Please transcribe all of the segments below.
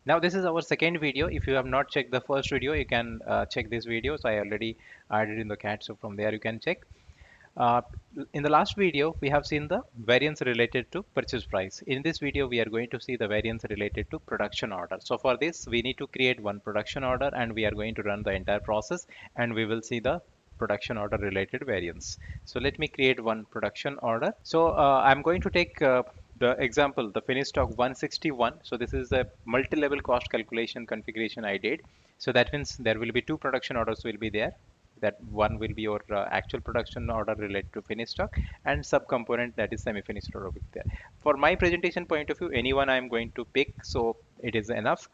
Now this is our second video. If you have not checked the first video, you can check this video. So I already added in the cat, so from there you can check. Uh, in the last video, we have seen the variance related to purchase price. In this video, we are going to see the variance related to production order. So for this, we need to create one production order and we are going to run the entire process and we will see the production order related variance. So let me create one production order. So I'm going to take the example, the finished stock 161. So this is a multi-level cost calculation configuration I did. So that means there will be two production orders will be there. That one will be your actual production order related to finished stock and sub-component that is semi-finished order will be there. For my presentation point of view, anyone I'm going to pick, so it is enough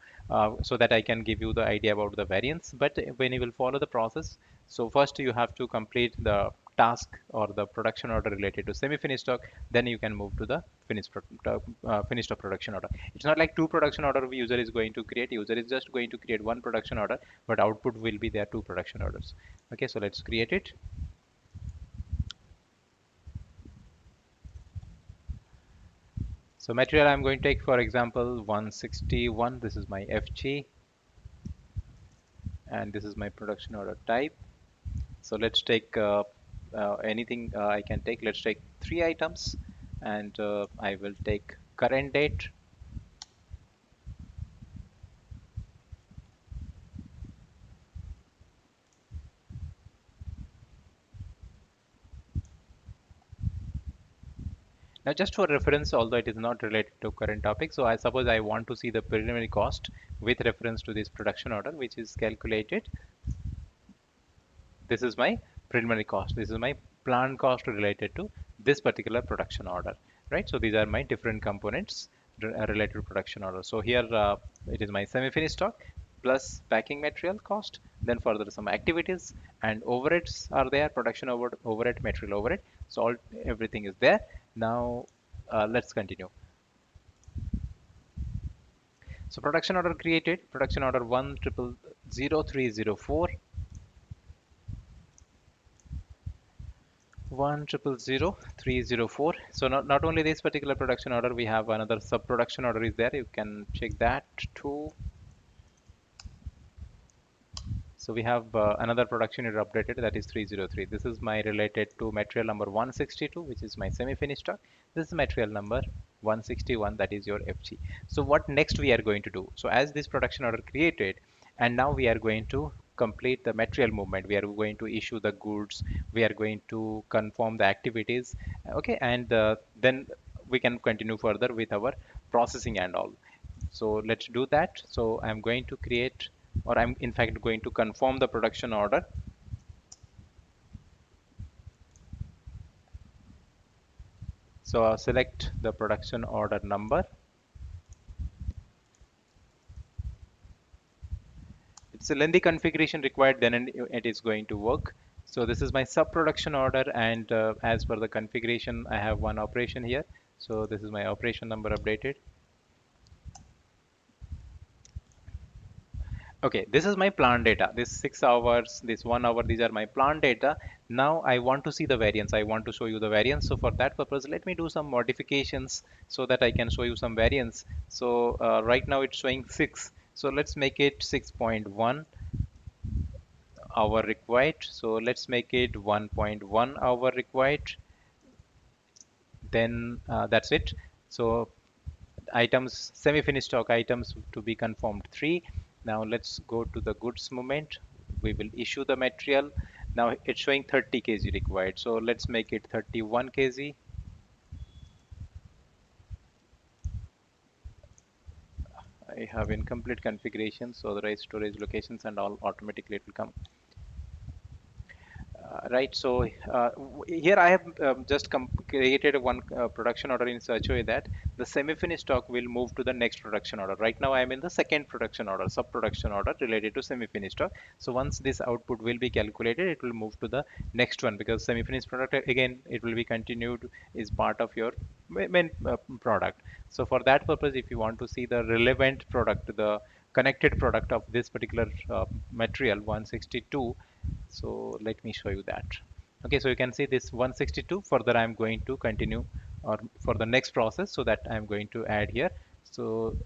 so that I can give you the idea about the variance. But when you will follow the process, so first you have to complete the task or the production order related to semi-finished stock, then you can move to the finished stock production order. It's not like two production order user is going to create. User is just going to create one production order, but output will be there two production orders. Okay, so let's create it. So material I'm going to take, for example, 161. This is my FG and this is my production order type. So let's take anything I can take. Let's take 3 items and I will take current date. Now just for reference, although it is not related to current topic, so I suppose I want to see the preliminary cost with reference to this production order, which is calculated. This is my preliminary cost. This is my planned cost related to this particular production order, right? So these are my different components related to production order. So here it is my semi-finished stock plus packing material cost. Then further some activities and overheads are there, production overhead, material overhead. So everything is there. Now let's continue. So production order created, production order 1000304. 1000304. So not only this particular production order, we have another sub production order is there. You can check that too. So we have another production order updated, that is 303. This is my related to material number 162, which is my semi-finished stock. This is material number 161, that is your FG. So what next we are going to do? So as this production order created, and now we are going to complete the material movement. We are going to issue the goods. We are going to confirm the activities. Okay, and then we can continue further with our processing and all. So let's do that. So I'm going to create, or I'm in fact going to confirm the production order. So I'll select the production order number. It's a lengthy configuration required, then it is going to work. So this is my sub production order, and as per the configuration, I have one operation here. So this is my operation number updated. Okay, this is my plant data. This 6 hours, this 1 hour, these are my plant data. Now I want to see the variance. I want to show you the variance. So for that purpose, let me do some modifications so that I can show you some variance. So right now it's showing 6. So let's make it 6.1 hour required. So let's make it 1.1 hour required. Then that's it. So items, semi-finished stock items to be confirmed 3. Now let's go to the goods movement. We will issue the material. Now it's showing 30 kg required. So let's make it 31 kg. I have incomplete configuration, so the right storage locations and all automatically it will come. Right, so here I have just created one production order in such a way that the semi-finished stock will move to the next production order. Right now I am in the second production order, sub-production order related to semi-finished stock. So once this output will be calculated, it will move to the next one, because semi-finished product, again, it will be continued, is part of your main product. So for that purpose, if you want to see the relevant product, the connected product of this particular material 162, so let me show you that. Okay, so you can see this 162. Further I'm going to continue, or for the next process, so that I'm going to add here. So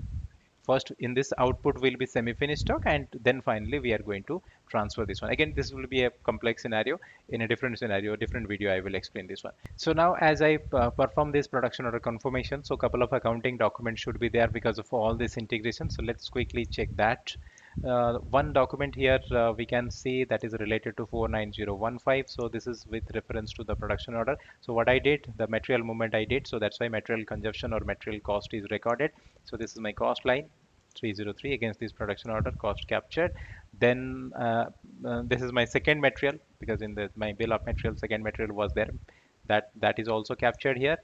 First, in this output will be semi-finished stock, and then finally we are going to transfer this one. Again, this will be a complex scenario. In a different scenario, different video, I will explain this one. So now as I perform this production order confirmation, so a couple of accounting documents should be there because of all this integration. So let's quickly check that. One document here we can see that is related to 49015. So this is with reference to the production order. So what I did, the material movement I did, so that's why material consumption or material cost is recorded. So this is my cost line 303 against this production order cost captured. Then this is my second material, because in the my bill of material second material was there, that is also captured here.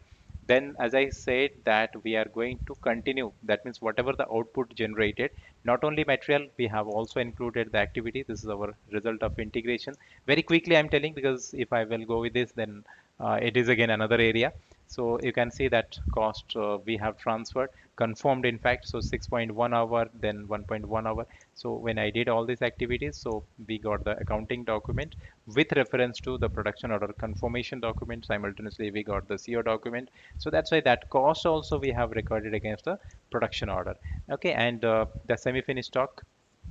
Then as I said that we are going to continue, that means whatever the output generated, not only material, we have also included the activity. This is our result of integration. Very quickly I'm telling, because if I will go with this, then it is again another area. So you can see that cost we have transferred, confirmed in fact. So 6.1 hour, then 1.1 hour. So when I did all these activities, so we got the accounting document with reference to the production order confirmation document. Simultaneously, we got the CO document. So that's why that cost also we have recorded against the production order. Okay, and the semi-finished stock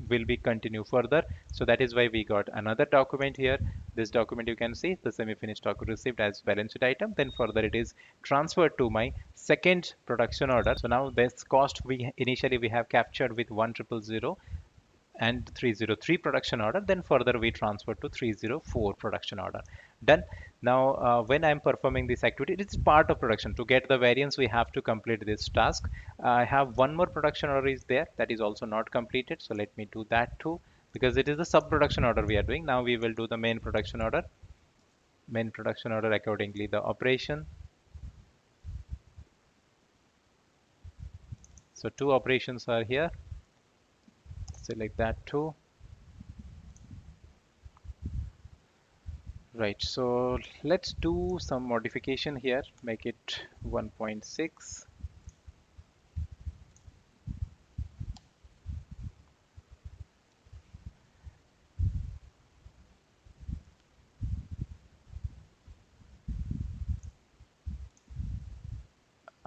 will be continue further. So that is why we got another document here. This document you can see the semi-finished stock received as balance sheet item. Then further it is transferred to my second production order. So now this cost we initially we have captured with 1000 and 303 production order, then further we transfer to 304 production order. Done. Now when I'm performing this activity, it is part of production. To get the variance we have to complete this task. I have one more production order is there, that is also not completed, so let me do that too, because it is the sub production order we are doing. Now we will do the main production order. Main production order, accordingly the operation. So two operations are here, select that too. Right, so let's do some modification here, make it 1.6.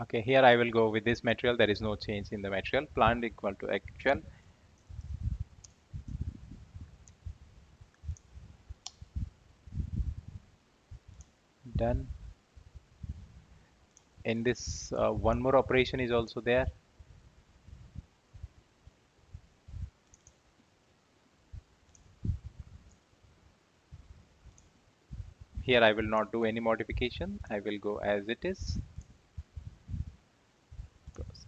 Okay, here I will go with this material. There is no change in the material. Planned equal to actual. Done. In this, one more operation is also there. Here I will not do any modification. I will go as it is. Process.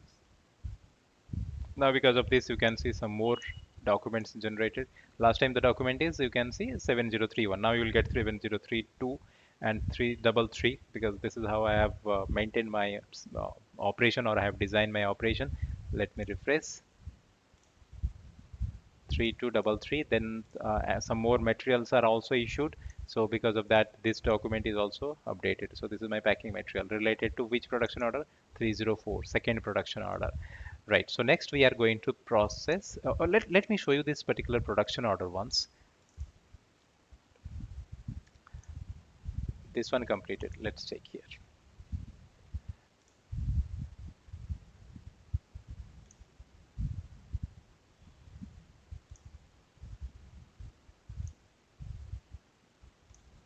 Now because of this, you can see some more documents generated. Last time the document is, you can see 7031. Now you will get 7032 and 333, because this is how I have maintained my operation, or I have designed my operation. Let me refresh. 3233. Then some more materials are also issued. So because of that, this document is also updated. So this is my packing material related to which production order? 304, second production order. Right. So next we are going to process. Let me show you this particular production order once. This one completed. Let's check here.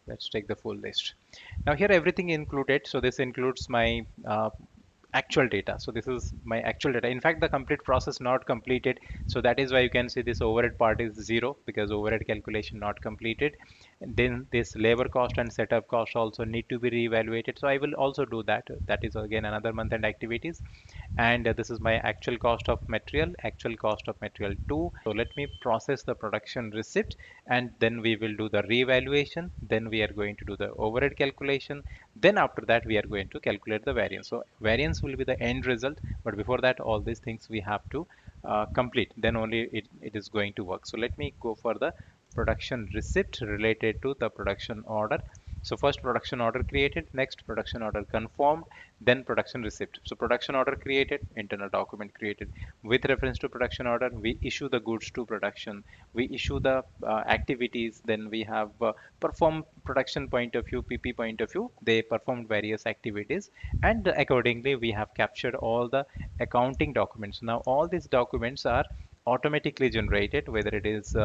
Let's take the full list. Now here everything included. So this includes my actual data. So this is my actual data. In fact, the complete process not completed. So that is why you can see this overhead part is 0, because overhead calculation not completed. And then this labor cost and setup cost also need to be reevaluated. So I will also do that. That is again another month end activities. And this is my actual cost of material, actual cost of material 2. So let me process the production receipt, and then we will do the reevaluation. Then we are going to do the overhead calculation. Then after that, we are going to calculate the variance. So variance will be the end result, but before that, all these things we have to complete. Then only it is going to work. So let me go for the production receipt related to the production order. So first production order created, next production order confirmed, then production receipt. So production order created, internal document created. With reference to production order, we issue the goods to production. We issue the activities. Then we have perform production point of view, PP point of view. They performed various activities, and accordingly we have captured all the accounting documents. Now all these documents are automatically generated, whether it is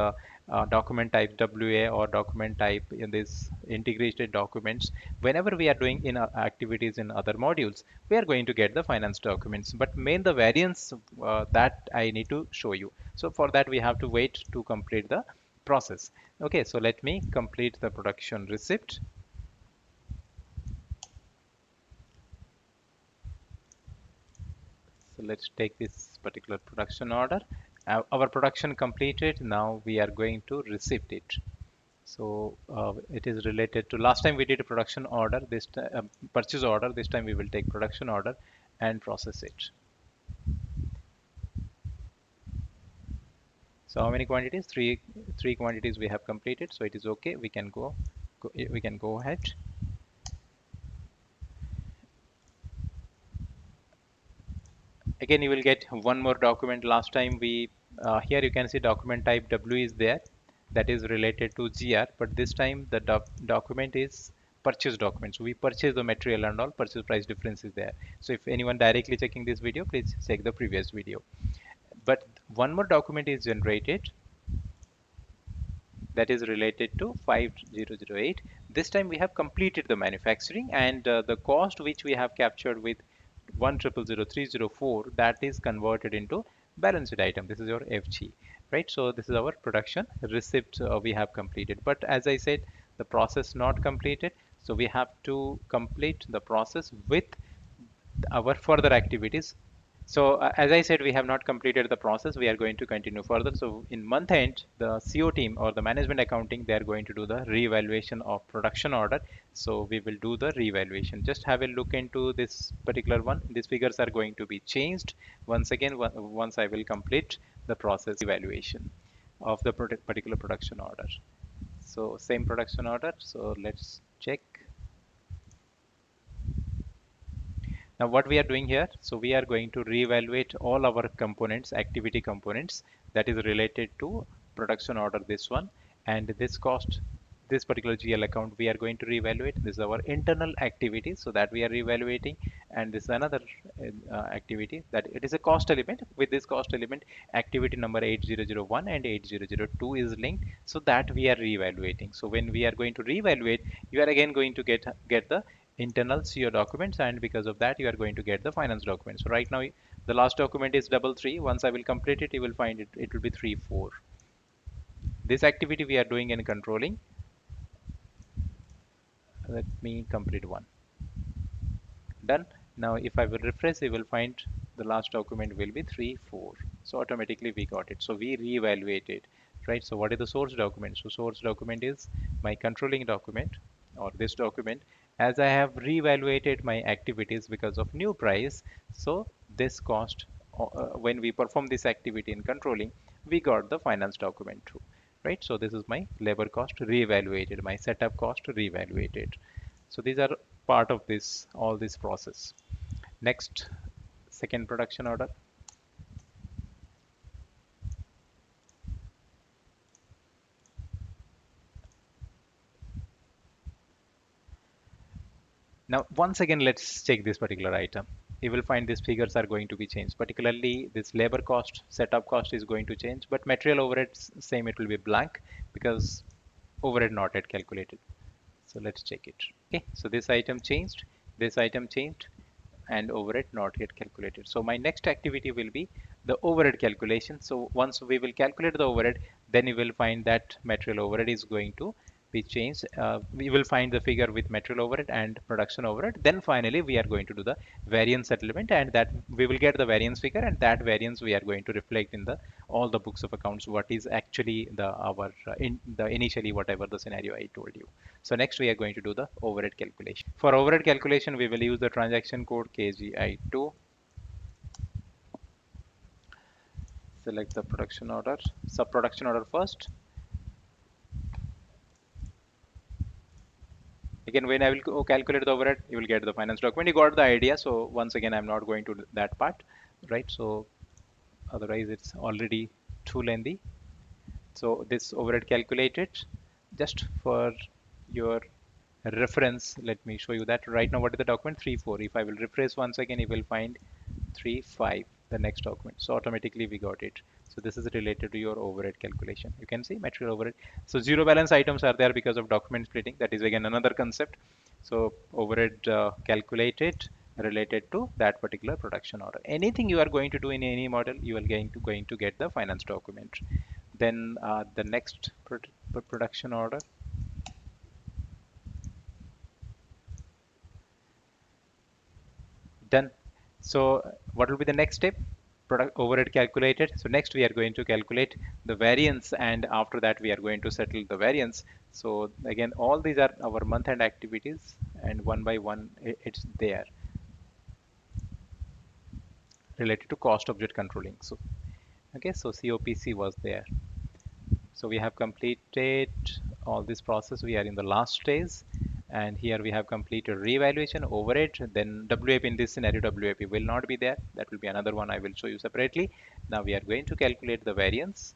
document type WA or document type in this integrated documents. Whenever we are doing in activities in other modules, we are going to get the finance documents. But main the variance that I need to show you. So for that we have to wait to complete the process. Okay, so let me complete the production receipt. So let's take this particular production order. Our production completed. Now we are going to receive it. So it is related to last time we did a production order, this purchase order. This time we will take production order and process it. So how many quantities? Three quantities we have completed. So it is okay. We can go ahead. Again, you will get one more document. Last time we here you can see document type W is there, that is related to GR, but this time the document is purchase document. So we purchase the material and all, purchase price difference is there. So if anyone directly checking this video, please check the previous video. But one more document is generated, that is related to 5008. This time we have completed the manufacturing, and the cost which we have captured with 1000304, that is converted into balance sheet item. This is your FG, right? So this is our production receipt we have completed. But as I said, the process not completed. So we have to complete the process with our further activities. So as I said, we have not completed the process. We are going to continue further. So in month end, the CO team or the management accounting, they are going to do the reevaluation of production order. So we will do the reevaluation. Just have a look into this particular one. These figures are going to be changed once again once I will complete the process evaluation of the particular production order. So same production order. So let's check. Now what we are doing here, so we are going to reevaluate all our components, activity components that is related to production order, this one, and this cost, this particular GL account we are going to reevaluate. This is our internal activity, so that we are reevaluating, and this is another activity that it is a cost element. With this cost element, activity number 8001 and 8002 is linked, so that we are reevaluating. So when we are going to reevaluate, you are again going to get the internal CO documents, and because of that you are going to get the finance documents. So right now the last document is 33. Once I will complete it, you will find it will be 34. This activity we are doing in controlling. Let me complete one. Done. Now if I will refresh, you will find the last document will be 34. So automatically we got it. So we reevaluated, right? So what is the source document? So source document is my controlling document, or this document. As I have reevaluated my activities because of new price, so this cost when we perform this activity in controlling, we got the finance document too, right? So this is my labor cost reevaluated, my setup cost reevaluated. So these are part of this all this process. Next, second production order. Now once again let's check this particular item. You will find these figures are going to be changed, particularly this labor cost, setup cost is going to change, but material overheads same, it will be blank because overhead not yet calculated. So let's check it. Okay, so this item changed, this item changed, and overhead not yet calculated. So my next activity will be the overhead calculation. So once we will calculate the overhead, then you will find that material overhead is going to be changed. We will find the figure with material overhead and production overhead. Then finally we are going to do the variance settlement, and that we will get the variance figure, and that variance we are going to reflect in the all the books of accounts what is actually the our in the initially whatever the scenario I told you. So next we are going to do the overhead calculation. For overhead calculation, we will use the transaction code KGI2. Select the production order, sub production order first. Again, when I will calculate the overhead, you will get the finance document. You got the idea. So once again, I'm not going to that part, right? So otherwise, it's already too lengthy. So this overhead calculated, just for your reference, let me show you that right now. What is the document? 3.4. If I will refresh once again, you will find 3.5, the next document. So automatically we got it. So this is related to your overhead calculation. You can see material overhead. So zero balance items are there because of document splitting. That is again another concept. So overhead calculated related to that particular production order. Anything you are going to do in any model, you are going to get the finance document. Then the next production order. Done. So what will be the next step? Product overhead calculated. So next we are going to calculate the variance, and after that we are going to settle the variance. So again, all these are our month-end activities, and one by one it's there related to cost object controlling. So okay, so COPC was there. So we have completed all this process. We are in the last phase, and here we have completed reevaluation overhead. Then WAP, in this scenario, WAP will not be there. That will be another one I will show you separately. Now we are going to calculate the variance.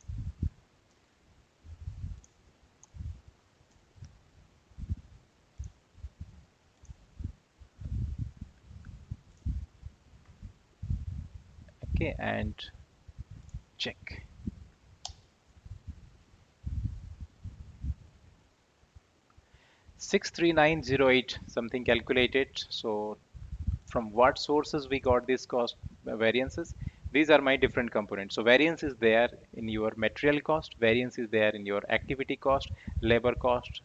Okay, and check. 63908 something calculated. So from what sources we got these cost variances? These are my different components. So variance is there in your material cost, variance is there in your activity cost, labor cost,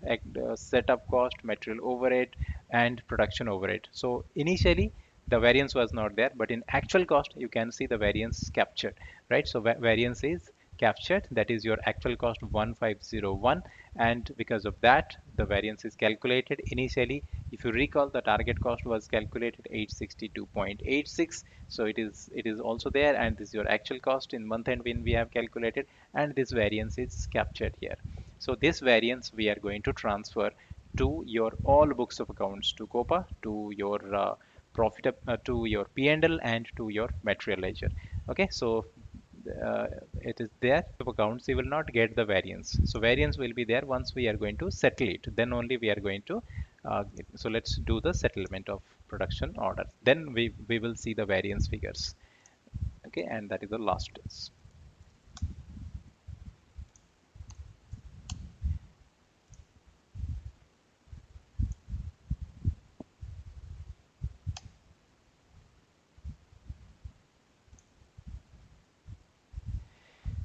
setup cost, material overhead, and production overhead. So initially the variance was not there, but in actual cost you can see the variance captured, right? So variance is captured, that is your actual cost 1501, and because of that the variance is calculated. Initially, if you recall, the target cost was calculated 862.86, so it is also there, and this is your actual cost in month end when we have calculated, and this variance is captured here. So this variance we are going to transfer to your all books of accounts, to COPA, to your to your P&L, and to your material ledger. Okay, so it is there of accounts, you will not get the variance. So variance will be there once we are going to settle it, then only we are going to so let's do the settlement of production order, then we will see the variance figures. Okay, and that is the last test.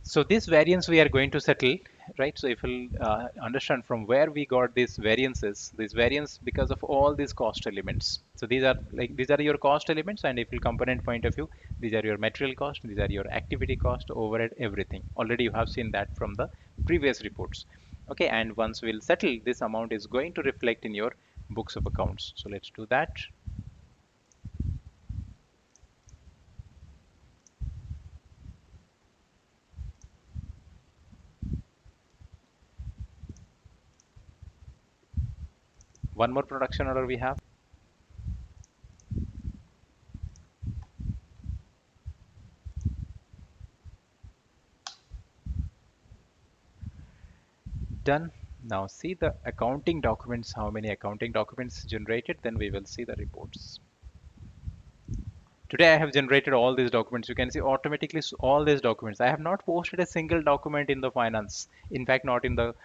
So this variance we are going to settle, right? So if you'll understand from where we got these variances, this variance because of all these cost elements. So these are your cost elements, and if you component point of view, these are your material cost, these are your activity cost, overhead, everything. Already you have seen that from the previous reports. Okay, and once we'll settle, this amount is going to reflect in your books of accounts. So let's do that. One more production order we have. Done. Now see the accounting documents, how many accounting documents generated, then we will see the reports. Today I have generated all these documents. You can see automatically all these documents. I have not posted a single document in the finance. In fact, not in the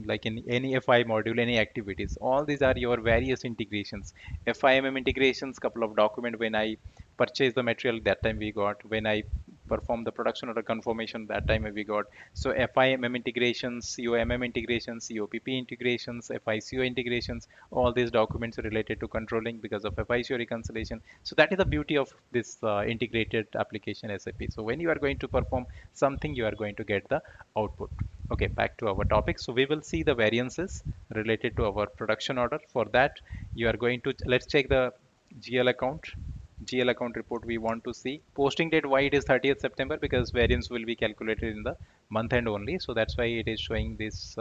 like in any FI module, any activities. All these are your various integrations. FIMM integrations, couple of document when I purchase the material, that time we got. When I perform the production order confirmation, that time we got. So FIMM integrations, COMM integrations, COPP integrations, FICO integrations, all these documents are related to controlling because of FICO reconciliation. So that is the beauty of this integrated application SAP. So when you are going to perform something, you are going to get the output. Okay, back to our topic. So we will see the variances related to our production order. For that, you are going to, let's check the GL account. GL account report we want to see. Posting date, why it is 30th September? Because variance will be calculated in the month end only. So that's why it is showing this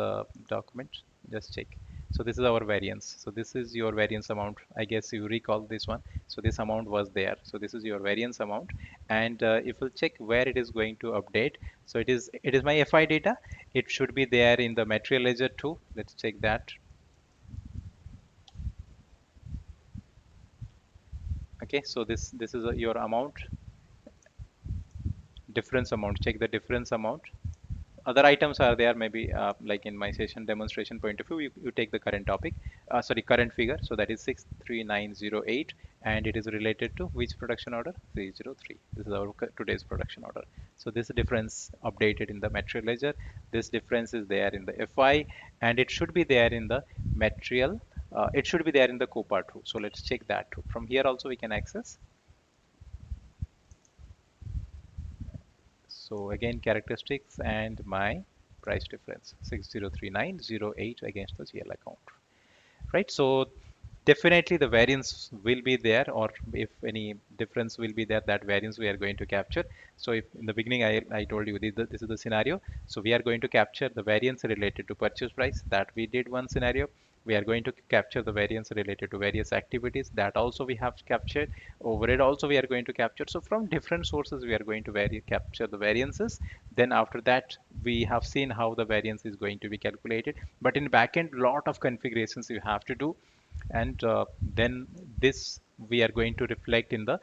document. Just check. So this is our variance. So this is your variance amount. I guess you recall this one. So this amount was there. So this is your variance amount. And if we'll check where it is going to update, so it is my FI data. It should be there in the material ledger too. Let's check that. Okay, so this is your amount, difference amount. Check the difference amount. Other items are there, maybe like in my session demonstration point of view, you take the current topic, sorry, current figure. So that is 63908, and it is related to which production order? 303. This is our today's production order. So this difference updated in the material ledger. This difference is there in the FI, and it should be there in the material. It should be there in the COPA too. So let's check that too. From here also we can access. So again, characteristics and my price difference 603908 against the GL account, right? So definitely the variance will be there, or if any difference will be there, that variance we are going to capture. So if in the beginning I told you this is the scenario, so we are going to capture the variance related to purchase price, that we did one scenario. We are going to capture the variance related to various activities, that also we have captured. Overhead also we are going to capture. So from different sources we are going to capture the variances. Then after that we have seen how the variance is going to be calculated, but in backend lot of configurations you have to do. And then this we are going to reflect in the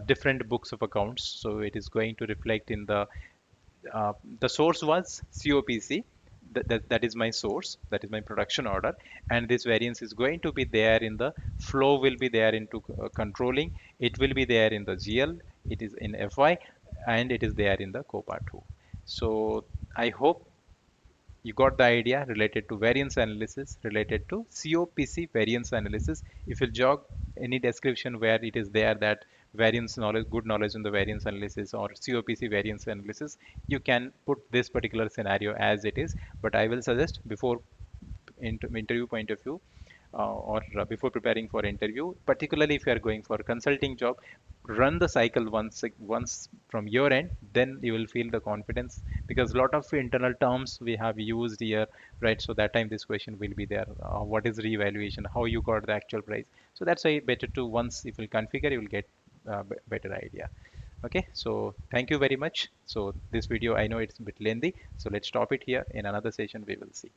different books of accounts. So it is going to reflect in uh, the source was COPC. That is my source, that is my production order, and this variance is going to be there in the flow, will be there into controlling, it will be there in the GL, it is in FY, and it is there in the COPA too. So I hope you got the idea related to variance analysis, related to COPC variance analysis. If you jog any description where it is there that variance knowledge, good knowledge in the variance analysis or COPC variance analysis, you can put this particular scenario as it is. But I will suggest before interview point of view, or before preparing for interview, particularly if you are going for a consulting job, run the cycle once from your end, then you will feel the confidence, because a lot of internal terms we have used here, right? So that time this question will be there, what is revaluation, how you got the actual price. So that's why better to, once if you configure, you will get better idea. Okay, so thank you very much. So this video, I know it's a bit lengthy, so let's stop it here. In another session we will see.